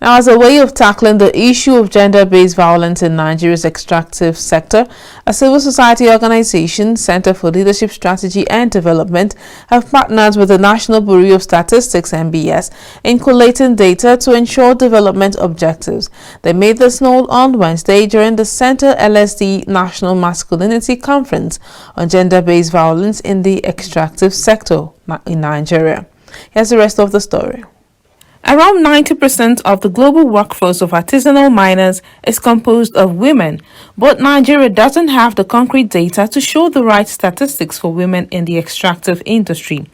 Now, as a way of tackling the issue of gender-based violence in Nigeria's extractive sector, a civil society organization, Center for Leadership Strategy and Development, have partnered with the National Bureau of Statistics (NBS) in collating data to ensure development objectives. They made this known on Wednesday during the Center LSD National Masculinity Conference on gender-based violence in the extractive sector in Nigeria. Here's the rest of the story. Around 90% of the global workforce of artisanal miners is composed of women, but Nigeria doesn't have the concrete data to show the right statistics for women in the extractive industry.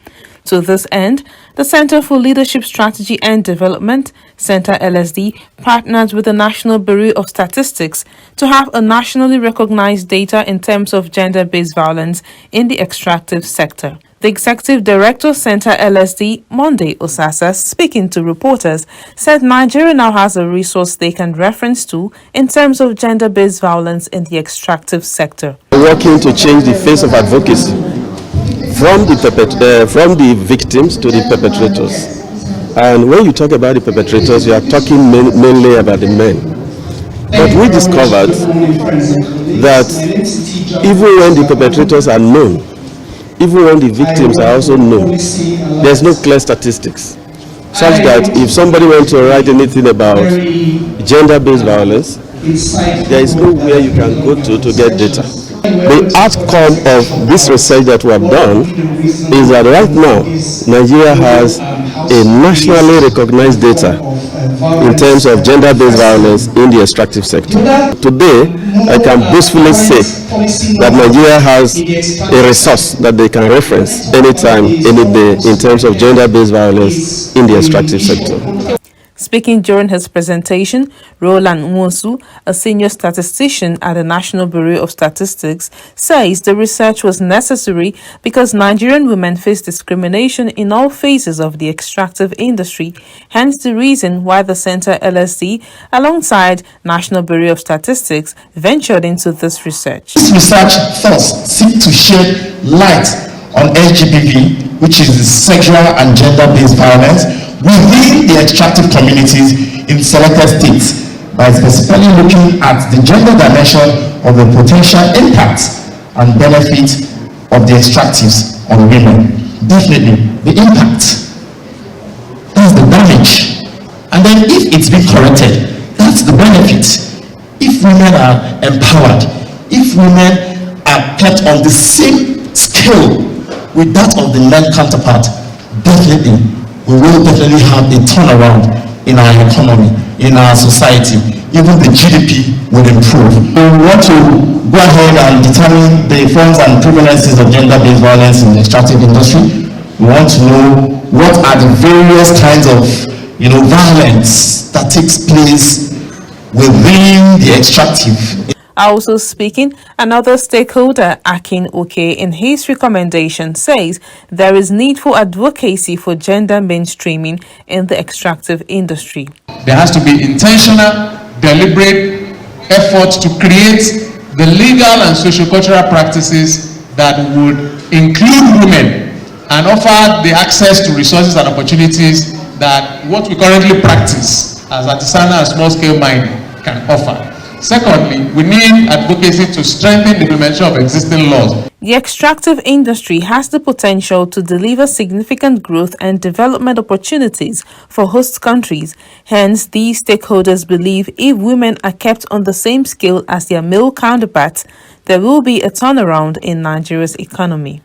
To this end, the Center for Leadership Strategy and Development, Center LSD, partners with the National Bureau of Statistics to have a nationally recognized data in terms of gender-based violence in the extractive sector. The Executive Director, Center LSD, Monday Osasa, speaking to reporters, said Nigeria now has a resource they can reference to in terms of gender-based violence in the extractive sector. Working to change the face of advocacy from the victims to the perpetrators. And when you talk about the perpetrators, you are talking mainly about the men. But we discovered that even when the perpetrators are known, even when the victims are also known, there's no clear statistics, such that if somebody wants to write anything about gender-based violence, there is nowhere you can go to get data. The outcome of this research that we have done is that right now, Nigeria has a nationally recognized data in terms of gender-based violence in the extractive sector. Today, I can boastfully say that Nigeria has a resource that they can reference anytime, any day in terms of gender-based violence in the extractive sector. Speaking during his presentation, Roland Nwosu, a senior statistician at the National Bureau of Statistics, says the research was necessary because Nigerian women face discrimination in all phases of the extractive industry, hence the reason why the Center LSD, alongside National Bureau of Statistics, ventured into this research. This research first seeks to shed light on SGBV, which is the sexual and gender-based violence, within the extractive communities in selected states by specifically looking at the gender dimension of the potential impacts and benefits of the extractives on women. Definitely, the impact, that's the damage. And then if it's been corrected, that's the benefit. If women are empowered, if women are kept on the same scale with that of the men counterpart, definitely we will definitely have a turnaround in our economy, in our society. Even the GDP will improve. We want to go ahead and determine the forms and prevalences of gender-based violence in the extractive industry. We want to know what are the various kinds of violence that takes place within the extractive. Also speaking, another stakeholder, Akin Oke, in his recommendation says there is need for advocacy for gender mainstreaming in the extractive industry. There has to be intentional, deliberate efforts to create the legal and sociocultural practices that would include women and offer the access to resources and opportunities that what we currently practice as artisanal and small-scale mining can offer. Secondly, we need advocacy to strengthen the implementation of existing laws. The extractive industry has the potential to deliver significant growth and development opportunities for host countries. Hence, these stakeholders believe if women are kept on the same scale as their male counterparts, there will be a turnaround in Nigeria's economy.